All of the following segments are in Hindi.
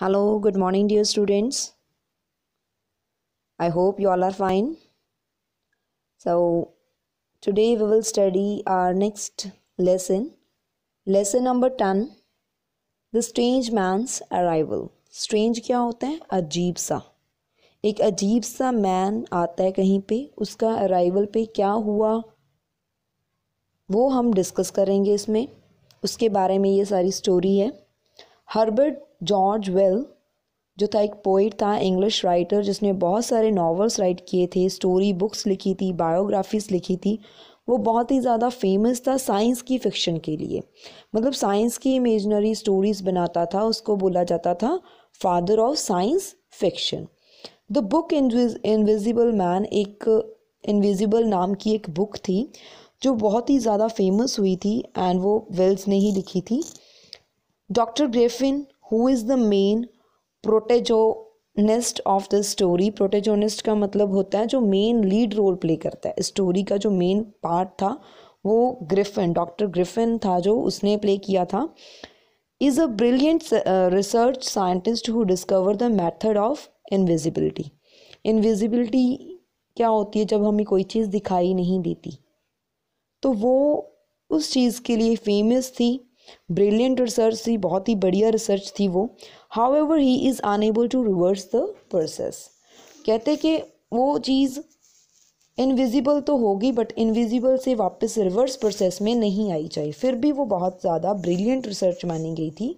Hello, good morning, dear students. I hope you all are fine. So, today we will study our next lesson. Lesson number 10, The Strange Man's Arrival. Strange क्या होता है? अजीब सा. एक अजीब सा मैन आता है कहीं पे, उसका अराइवल पे क्या हुआ वो हम डिस्कस करेंगे इसमें. उसके बारे में ये सारी स्टोरी है. हर्बर्ट जॉर्ज वेल जो था एक पोइट था, इंग्लिश राइटर, जिसने बहुत सारे नॉवेल्स राइट किए थे, स्टोरी बुक्स लिखी थी, बायोग्राफीज लिखी थी. वो बहुत ही ज़्यादा फेमस था साइंस की फिक्शन के लिए. मतलब साइंस की इमेजनरी स्टोरीज बनाता था. उसको बोला जाता था father of science fiction. The book invisible man, एक इनविजिबल नाम की एक बुक थी जो बहुत ही ज़्यादा फेमस हुई थी एंड वो वेल्स ने ही लिखी थी. Doctor Griffin who is the main protagonist of the story. Protagonist का मतलब होता है जो मेन लीड रोल प्ले करता है. स्टोरी का जो मेन पार्ट था वो ग्रिफिन, डॉक्टर ग्रिफिन था जो उसने प्ले किया था. Is a brilliant research scientist who discover the method of invisibility. Invisibility क्या होती है? जब हमें कोई चीज़ दिखाई नहीं देती. तो वो उस चीज़ के लिए फेमस थी. ब्रिलियंट रिसर्च थी, बहुत ही बढ़िया रिसर्च थी वो. However he is unable to reverse the process. कहते कि वो चीज़ इनविजिबल तो होगी बट इनविजिबल से वापस रिवर्स प्रोसेस में नहीं आई चाहिए. फिर भी वो बहुत ज़्यादा ब्रिलियंट रिसर्च मानी गई थी.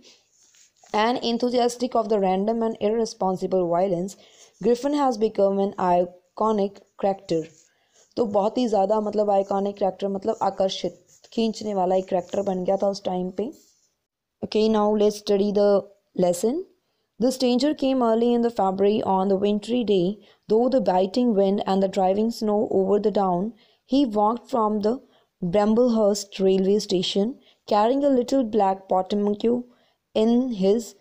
An enthusiastic of the random and irresponsible violence, Griffin has become an iconic character. तो बहुत ही ज़्यादा मतलब आइकॉनिक कैरेक्टर, मतलब आकर्षित खींचने वाला एक कैरेक्टर बन गया था उस टाइम पे. Okay, now let's study the lesson. The stranger came early in the February on the wintry day. Though the biting wind and the driving snow over the down, he walked from the Bramblehurst railway station, carrying a little black portmanteau in his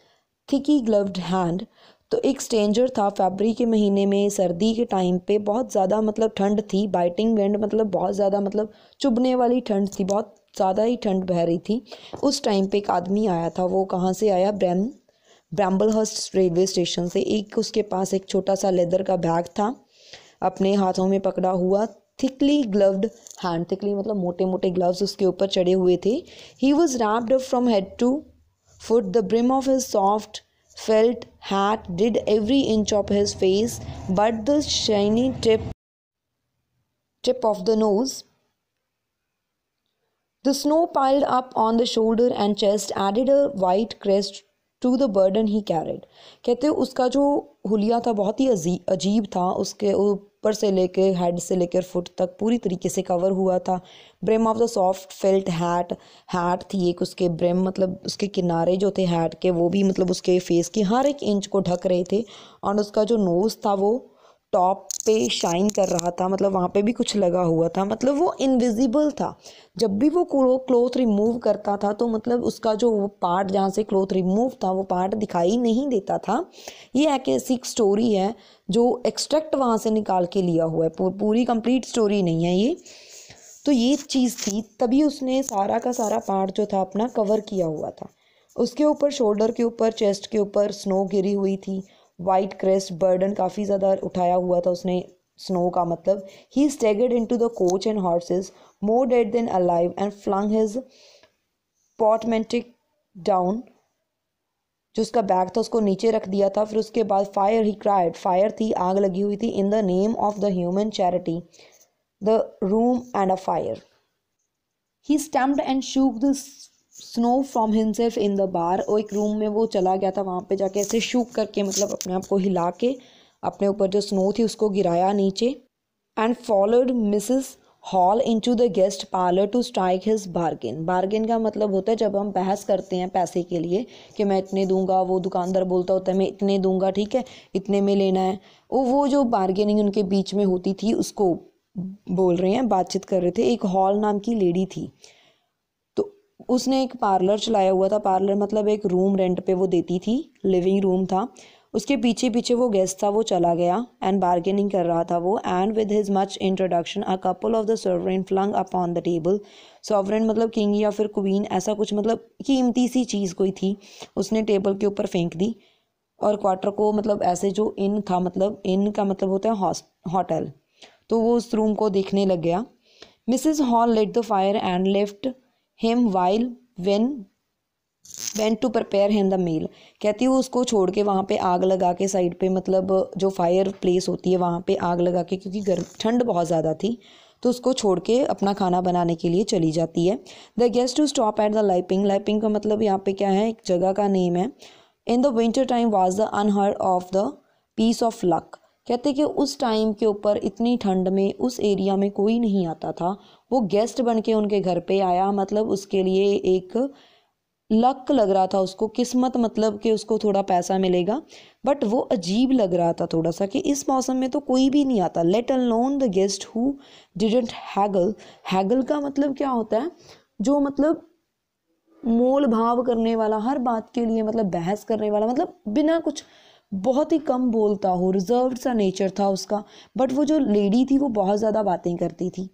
thickly gloved hand. तो एक स्ट्रेंजर था. फरवरी के महीने में सर्दी के टाइम पे बहुत ज़्यादा मतलब ठंड थी. बाइटिंग विंड मतलब बहुत ज़्यादा मतलब चुभने वाली ठंड थी. बहुत ज़्यादा ही ठंड बह रही थी. उस टाइम पे एक आदमी आया था. वो कहाँ से आया? ब्रैम्बलहर्स्ट रेलवे स्टेशन से. एक उसके पास एक छोटा सा लेदर का बैग था अपने हाथों में पकड़ा हुआ. थिकली ग्लव्ड हैंड, थिकली मतलब मोटे मोटे ग्लव्स उसके ऊपर चढ़े हुए थे. He was wrapped up from head to foot. The brim of his soft felt hat did every inch of his face, but the shiny tip of the nose. The snow piled up on the shoulder and chest added a white crest to the burden he carried. कहते उसका जो हुलिया था बहुत ही अजीब था. उसके ऊपर से लेके हेड से लेकर फुट तक पूरी तरीके से कवर हुआ था. Brim of the soft felt hat थी एक. उसके ब्रिम मतलब उसके किनारे जो थे हैट के वो भी मतलब उसके फेस के हर एक इंच को ढक रहे थे. और उसका जो नोज़ था वो टॉप पे शाइन कर रहा था. मतलब वहाँ पे भी कुछ लगा हुआ था. मतलब वो इनविजिबल था. जब भी वो क्लोथ रिमूव करता था तो मतलब उसका जो वो पार्ट जहाँ से क्लोथ रिमूव था वो पार्ट दिखाई नहीं देता था. ये एक ऐसी स्टोरी है जो एक्सट्रैक्ट वहाँ से निकाल के लिया हुआ है. पूरी कंप्लीट स्टोरी नहीं है ये. तो ये चीज़ थी, तभी उसने सारा का सारा पार्ट जो था अपना कवर किया हुआ था. उसके ऊपर शोल्डर के ऊपर चेस्ट के ऊपर स्नो गिरी हुई थी. वाइट क्रेस्ट बर्डन काफ़ी ज़्यादा उठाया हुआ था उसने स्नो का. मतलब ही staggered into the coach and horses more dead than alive and flung his portmanteau down. जो उसका बैग था उसको नीचे रख दिया था. फिर उसके बाद फायर ही क्राइड. फायर थी, आग लगी हुई थी. In the name of the human charity the room and a fire. He stamped and shook the snow from himself in the bar. और एक रूम में वो चला गया था. वहाँ पे जाके ऐसे शूक करके मतलब अपने आप को हिला के अपने ऊपर जो स्नो थी उसको गिराया नीचे. And followed Mrs Hall into the guest parlour to strike his bargain. Bargain का मतलब होता है जब हम बहस करते हैं पैसे के लिए कि मैं इतने दूंगा. वो दुकानदार बोलता होता है मैं इतने दूंगा, ठीक है, इतने में लेना है. वो जो बार्गेनिंग उनके बीच में होती थी उसको बोल रहे हैं, बातचीत कर रहे थे. एक हॉल नाम की लेडी थी. तो उसने एक पार्लर चलाया हुआ था. पार्लर मतलब एक रूम रेंट पे वो देती थी. लिविंग रूम था. उसके पीछे पीछे वो गेस्ट था, वो चला गया एंड बार्गेनिंग कर रहा था वो. And with his much introduction a couple of the sovereign flung upon the table. Sovereign मतलब किंग या फिर क्वीन, ऐसा कुछ मतलब कीमती सी चीज़ कोई थी, उसने टेबल के ऊपर फेंक दी. और क्वार्टर को मतलब ऐसे जो इन था, मतलब इन का मतलब होता है होटल, तो वो उस रूम को देखने लग गया। Mrs Hall let the fire and left him while went to prepare him the meal. कहती है वो उसको छोड़ के वहाँ पे आग लगा के साइड पे, मतलब जो फायर प्लेस होती है वहाँ पे आग लगा के, क्योंकि गर्म ठंड बहुत ज़्यादा थी, तो उसको छोड़ के अपना खाना बनाने के लिए चली जाती है। The guest to stop at the Iping. Iping का मतलब यहाँ पे क्या है, एक जगह का नेम है। In the winter time was the unheard of the piece of luck. कहते कि उस टाइम के ऊपर इतनी ठंड में उस एरिया में कोई नहीं आता था, वो गेस्ट बन के उनके घर पे आया, मतलब उसके लिए एक लक लग रहा था उसको, किस्मत, मतलब कि उसको थोड़ा पैसा मिलेगा, बट वो अजीब लग रहा था थोड़ा सा कि इस मौसम में तो कोई भी नहीं आता। Let alone the guest who didn't Hegel. Hegel का मतलब क्या होता है, जो मतलब मोल भाव करने वाला, हर बात के लिए मतलब बहस करने वाला, मतलब बिना कुछ, बहुत ही कम बोलता हो, रिजर्व्ड सा नेचर था उसका। बट वो जो लेडी थी वो बहुत ज़्यादा बातें करती थी।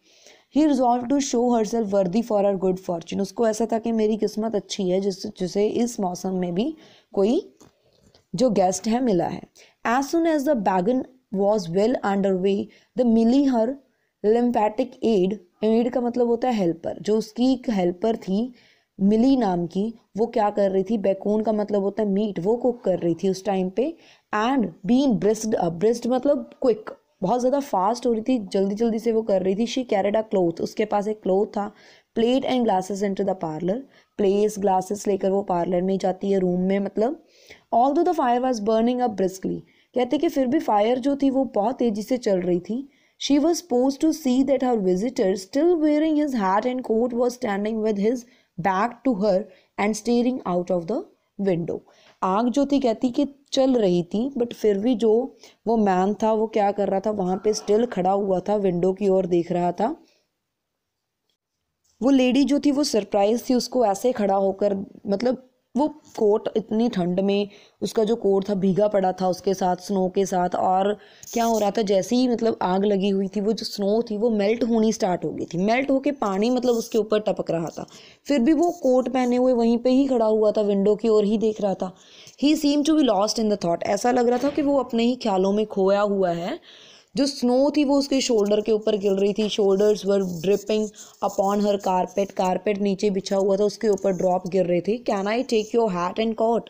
ही रिजॉल्व टू शो हरसेल्फ वर्दी फॉर हर गुड फॉर्चून। उसको ऐसा था कि मेरी किस्मत अच्छी है जिसे इस मौसम में भी कोई जो गेस्ट है मिला है। As soon as the bargain was well under way the Millie her lymphatic aid. Aid का मतलब होता है हेल्पर, जो उसकी एक हेल्पर थी मिली नाम की, वो क्या कर रही थी, बैकून का मतलब होता है मीट, वो कुक कर रही थी उस टाइम पे। एंड बीन ब्रिस्क्ड अप, ब्रिस्क्ड मतलब क्विक, बहुत ज़्यादा फास्ट हो रही थी, जल्दी जल्दी से वो कर रही थी। शी कैरिड अ क्लोथ, उसके पास एक क्लोथ था। Plate and glasses into the parlour, place glasses लेकर वो पार्लर में जाती है, रूम में मतलब। ऑल दो the fire was burning up briskly. कहते कि फिर भी फायर जो थी वो बहुत तेजी से चल रही थी। She was supposed to see that her visitor, still wearing his hat and coat, was standing with his back to her and staring out of the window. आग जो थी कहती कि चल रही थी, बट फिर भी जो वो मैन था वो क्या कर रहा था, वहां पे स्टिल खड़ा हुआ था, विंडो की ओर देख रहा था। वो लेडी जो थी वो सरप्राइज थी, उसको ऐसे खड़ा होकर, मतलब वो कोट इतनी ठंड में, उसका जो कोट था भीगा पड़ा था उसके साथ, स्नो के साथ। और क्या हो रहा था, जैसे ही मतलब आग लगी हुई थी, वो जो स्नो थी वो मेल्ट होनी स्टार्ट हो गई थी, मेल्ट होके पानी मतलब उसके ऊपर टपक रहा था। फिर भी वो कोट पहने हुए वहीं पे ही खड़ा हुआ था, विंडो की ओर ही देख रहा था। He seem to be lost in the thought. ऐसा लग रहा था कि वो अपने ही ख्यालों में खोया हुआ है। जो स्नो थी वो उसके शोल्डर के ऊपर गिर रही थी। Shoulders were dripping upon her carpet, carpet नीचे बिछा हुआ था, उसके ऊपर ड्रॉप गिर रहे थे। Can I take your hat and coat.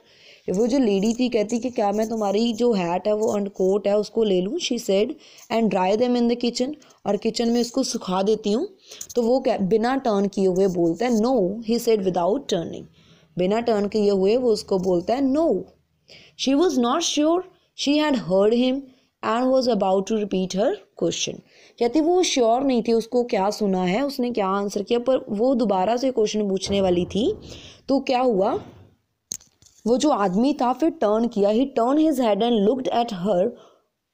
वो जो लेडी थी कहती कि क्या मैं तुम्हारी जो हैट है वो एंड कोट है उसको ले लूँ, she said, and dry them in the kitchen, और किचन में उसको सुखा देती हूँ। तो वो क्या बिना टर्न किए हुए बोलता है no, he said without turning. बिना टर्न किए हुए वो उसको बोलता है no. She was not sure she had heard him and was about to repeat her question. कहती वो श्योर नहीं थी उसको क्या सुना है, उसने क्या आंसर किया, पर वो दोबारा से क्वेश्चन पूछने वाली थी। तो क्या हुआ, वो जो आदमी था फिर टर्न किया। ही turn his head and looked at her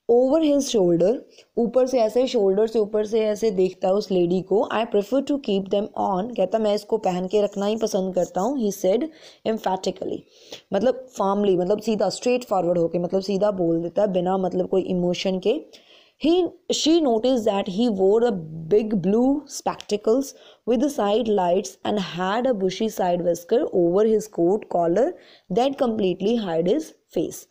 over his shoulder. ऊपर से ऐसे, शोल्डर से ऊपर से ऐसे देखता है उस लेडी को। I prefer to keep them on. कहता मैं इसको पहन के रखना ही पसंद करता हूँ। ही सेड एम्फेटिकली, मतलब फॉर्मली, मतलब सीधा स्ट्रेट फॉरवर्ड होके, मतलब सीधा बोल देता है बिना मतलब कोई इमोशन के। She noticed that he wore a big blue spectacles with the side lights and had a bushy side whisker over his coat collar that completely hid his face.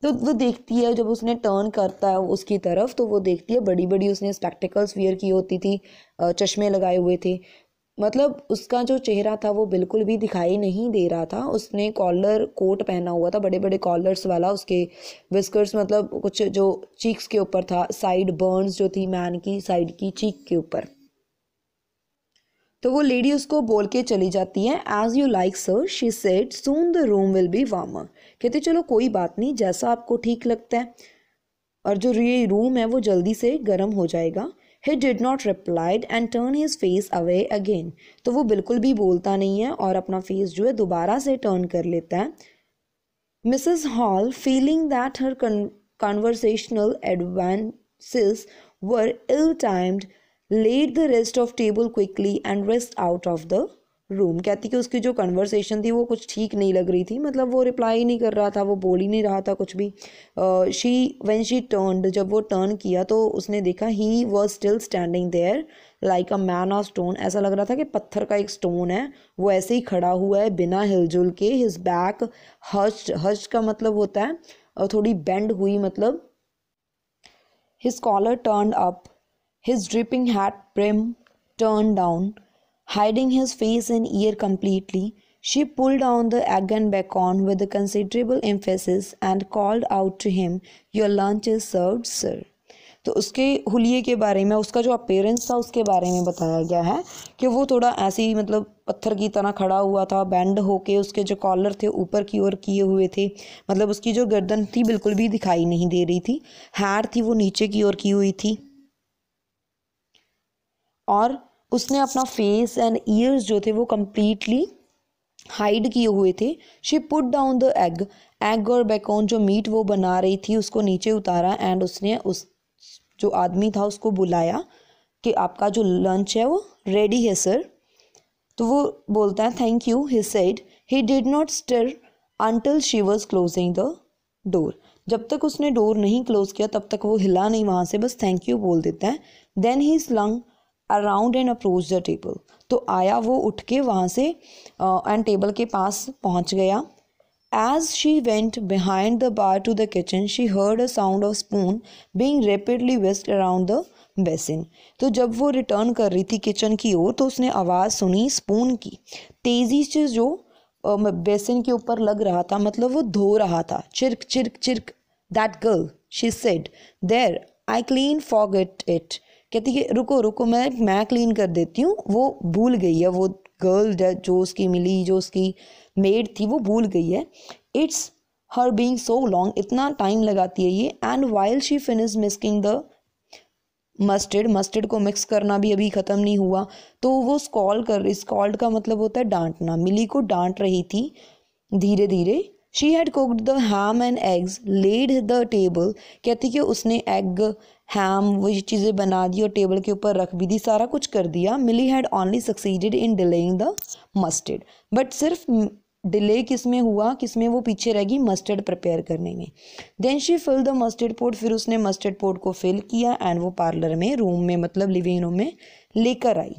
तो वो देखती है, जब उसने टर्न करता है उसकी तरफ तो वो देखती है बड़ी बड़ी उसने स्पेक्टिकल्स वियर की होती थी, चश्मे लगाए हुए थे, मतलब उसका जो चेहरा था वो बिल्कुल भी दिखाई नहीं दे रहा था। उसने कॉलर कोट पहना हुआ था, बड़े बड़े कॉलर्स वाला। उसके विस्कर्स मतलब कुछ जो चीक्स के ऊपर था, साइड बर्न्स जो थी मैन की साइड की चीक के ऊपर। तो वो लेडी उसको बोल के चली जाती है। As you like sir, she said, soon the room will be warmer. कहते चलो कोई बात नहीं, जैसा आपको ठीक लगता है, और जो ये रूम है वो जल्दी से गर्म हो जाएगा। He did not reply and turned his face away again. तो वो बिल्कुल भी बोलता नहीं है और अपना फेस जो है दोबारा से टर्न कर लेता है। Mrs. Hall, feeling that her conversational advances were ill-timed, laid the rest of table quickly and rest out of the room. कहती कि उसकी जो कन्वर्सेशन थी वो कुछ ठीक नहीं लग रही थी, मतलब वो रिप्लाई नहीं कर रहा था, वो बोल ही नहीं रहा था कुछ भी। व्हेन शी टर्न्ड, जब वो टर्न किया तो उसने देखा he was still standing there like a man of stone. ऐसा लग रहा था कि पत्थर का एक स्टोन है, वो ऐसे ही खड़ा हुआ है बिना हिलजुल के। हिज बैक हज्ड, हज्ड का मतलब होता है थोड़ी बेंड हुई, मतलब his collar turned up, his dripping hat brim turned down, hiding his face and ear completely. She pulled down the egg and bacon with a considerable emphasis and called out to him, "Your lunch is served, sir." तो उसके हुलिये के बारे में, उसका जो अपीयरेंस था उसके बारे में बताया गया है कि वो थोड़ा ऐसे ही मतलब पत्थर की तरह खड़ा हुआ था, बैंड होके। उसके जो कॉलर थे ऊपर की ओर किए हुए थे, मतलब उसकी जो गर्दन थी बिल्कुल भी दिखाई नहीं दे रही थी। हैट थी वो नीचे की ओर की हुई थी, और उसने अपना फेस एंड ईयर्स जो थे वो कम्प्लीटली हाइड किए हुए थे। She put down the egg, egg और बेकॉन जो मीट वो बना रही थी उसको नीचे उतारा, एंड उसने उस जो आदमी था उसको बुलाया कि आपका जो लंच है वो रेडी है सर। तो वो बोलता है thank you, he said. He did not stir until she was closing the door. जब तक उसने डोर नहीं क्लोज किया तब तक वो हिला नहीं वहाँ से, बस थैंक यू बोल देता है। Then he slung around and approach the table. तो आया वो उठ के वहाँ से एंड टेबल के पास पहुँच गया। As she went behind the bar to the kitchen, she heard a sound of spoon being rapidly whisked around the basin. तो जब वो रिटर्न कर रही थी किचन की ओर तो उसने आवाज़ सुनी स्पून की, तेज़ी से जो बेसिन के ऊपर लग रहा था, मतलब वो धो रहा था। Chirk chirk chirk, that girl, she said, there I clean forget it. कहती कि रुको रुको, मैं क्लीन कर देती हूँ, वो भूल गई है। वो गर्ल जो उसकी मिली, जो उसकी मेड थी, वो भूल गई है। It's her being so long, इतना टाइम लगाती है ये। And while she finish mixing the mustard, mustard को मिक्स करना भी अभी ख़त्म नहीं हुआ, तो वो स्कॉल्ड का मतलब होता है डांटना। मिली को डांट रही थी धीरे धीरे। She had cooked the ham and eggs, laid the table. कहती कि उसने एग, हैम, वो ये चीज़ें बना दी और टेबल के ऊपर रख भी दी, सारा कुछ कर दिया। Millie had only succeeded in delaying the mustard, but सिर्फ डिले किस में हुआ, किस में वो पीछे रह गई, मस्टर्ड प्रिपेयर करने में। Then she fill the mustard pot, फिर उसने मस्टर्ड पोट को फिल किया एंड वो पार्लर में, रूम में, मतलब लिविंग रूम में लेकर आई।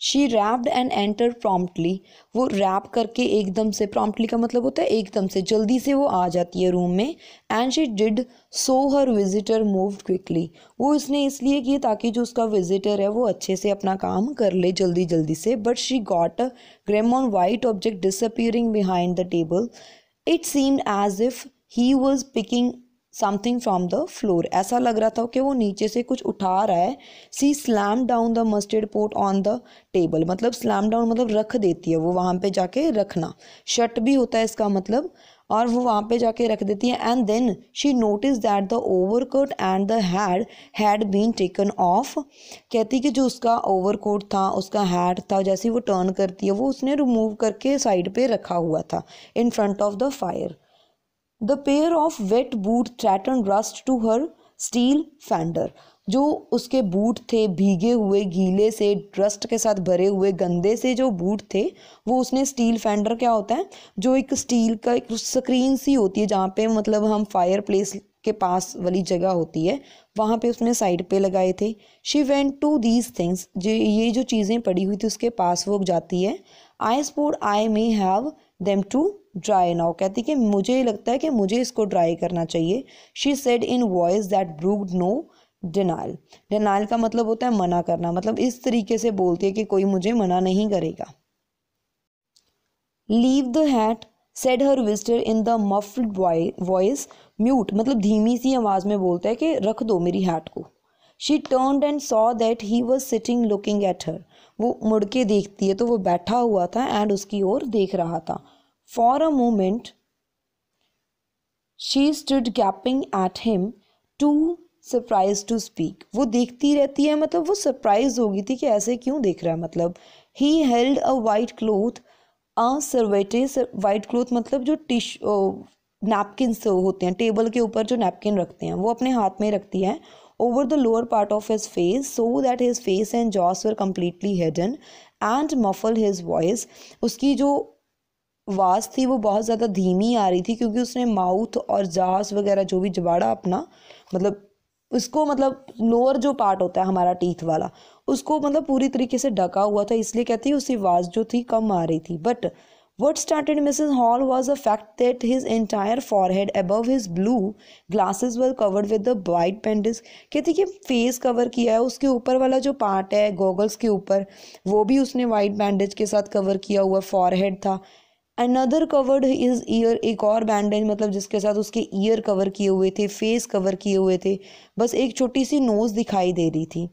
She wrapped and enter promptly, वो रैप करके एकदम से, प्रॉम्प्टली का मतलब होता है एकदम से, जल्दी से वो आ जाती है रूम में। And she did so her visitor moved quickly, वो इसने इसलिए किया ताकि जो उसका विजिटर है वो अच्छे से अपना काम कर ले जल्दी जल्दी से। But she got a glimpse on white object disappearing behind the table. It seemed as if he was picking something from the floor, ऐसा लग रहा था कि वो नीचे से कुछ उठा रहा है। She slam down the mustard pot on the table, मतलब स्लैम डाउन मतलब रख देती है वो, वहाँ पे जाके रखना, शट भी होता है इसका मतलब, और वो वहाँ पे जाके रख देती है। And then she notice that the overcoat and the hat been taken off. कहती कि जो उसका ओवरकोट था, उसका हैट था, जैसे वो टर्न करती है वो उसने रिमूव करके साइड पे रखा हुआ था in front of the fire. The pair of wet boots threatened rust to her steel fender, जो उसके बूट थे भीगे हुए, गीले से, रस्ट के साथ भरे हुए, गंदे से जो बूट थे, वो उसने स्टील फेंडर, क्या होता है, जो एक स्टील का एक स्क्रीन सी होती है जहाँ पे मतलब हम फायर प्लेस के पास वाली जगह होती है, वहाँ पे उसने साइड पे लगाए थे। She went to these things, ये जो चीज़ें पड़ी हुई थी उसके पास वो जाती है। I support I may have them to dry now, कहती कि मुझे लगता है कि मुझे इसको ड्राई करना चाहिए। She said in voice that brooked no denial, denial का मतलब होता है मना करना, मतलब इस तरीके से बोलती है कि कोई मुझे मना नहीं करेगा। Leave the hat said her visitor in the muffled voice, mute मतलब धीमी सी आवाज़ में बोलता है कि रख दो मेरी हैट को। She turned and saw that he was sitting looking at her, वो मुड़ के देखती है तो वो बैठा हुआ था एंड उसकी ओर देख रहा था। For a moment, she stood gaping at him, too surprised to speak. वो देखती रहती है, मतलब वो सरप्राइज हो गई थी कि ऐसे क्यों देख रहा है। मतलब he held a white cloth, a serviette, white cloth मतलब जो नैपकिन्स होते हैं, टेबल के ऊपर जो नैपकिन रखते हैं वो अपने हाथ में रखती है, over the lower part of his face so that his face and jaws were completely hidden, and muffle his voice, उसकी जो आवाज़ थी वो बहुत ज़्यादा धीमी आ रही थी क्योंकि उसने माउथ और जास वगैरह जो भी जबाड़ा अपना मतलब उसको मतलब लोअर जो पार्ट होता है हमारा टीथ वाला उसको मतलब पूरी तरीके से ढका हुआ था, इसलिए कहती है उसकी आवाज़ जो थी कम आ रही थी. But what started Mrs. Hall was the fact that his entire forehead above his blue glasses were covered with the white bandage. कहती कि फेस कवर किया है, उसके ऊपर वाला जो पार्ट है गॉगल्स के ऊपर वो भी उसने वाइट बैंडेज के साथ कवर किया हुआ फॉरहेड था. अनदर कवर्ड हिज ईयर, एक और बैंडेज मतलब जिसके साथ उसके ईयर कवर किए हुए थे, फेस कवर किए हुए थे, बस एक छोटी सी नोज दिखाई दे रही थी.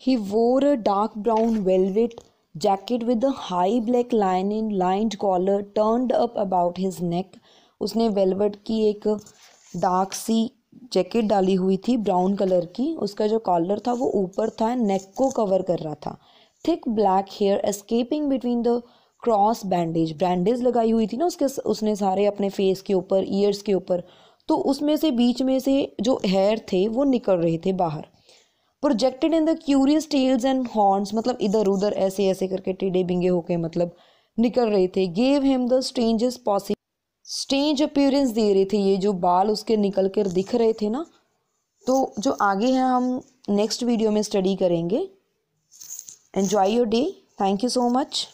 He wore a dark brown velvet jacket with a high black lining lined collar turned up about his neck. उसने वेलवेट की एक डार्क सी जैकेट डाली हुई थी ब्राउन कलर की, उसका जो कॉलर था वो ऊपर था, नेक को कवर कर रहा था. Thick black hair escaping between the cross bandage, bandage लगाई हुई थी ना उसने सारे अपने फेस के ऊपर ईयर्स के ऊपर, तो उसमें से बीच में से जो हेयर थे वो निकल रहे थे बाहर. Projected in the curious tails and horns, मतलब इधर उधर ऐसे ऐसे करके टेढ़े बिंगे होके मतलब निकल रहे थे. Gave him the strangest possible, strange appearance दे रहे थे ये जो बाल उसके निकल कर दिख रहे थे ना. तो जो आगे हैं हम नेक्स्ट वीडियो में स्टडी करेंगे. Enjoy your day. Thank you so much.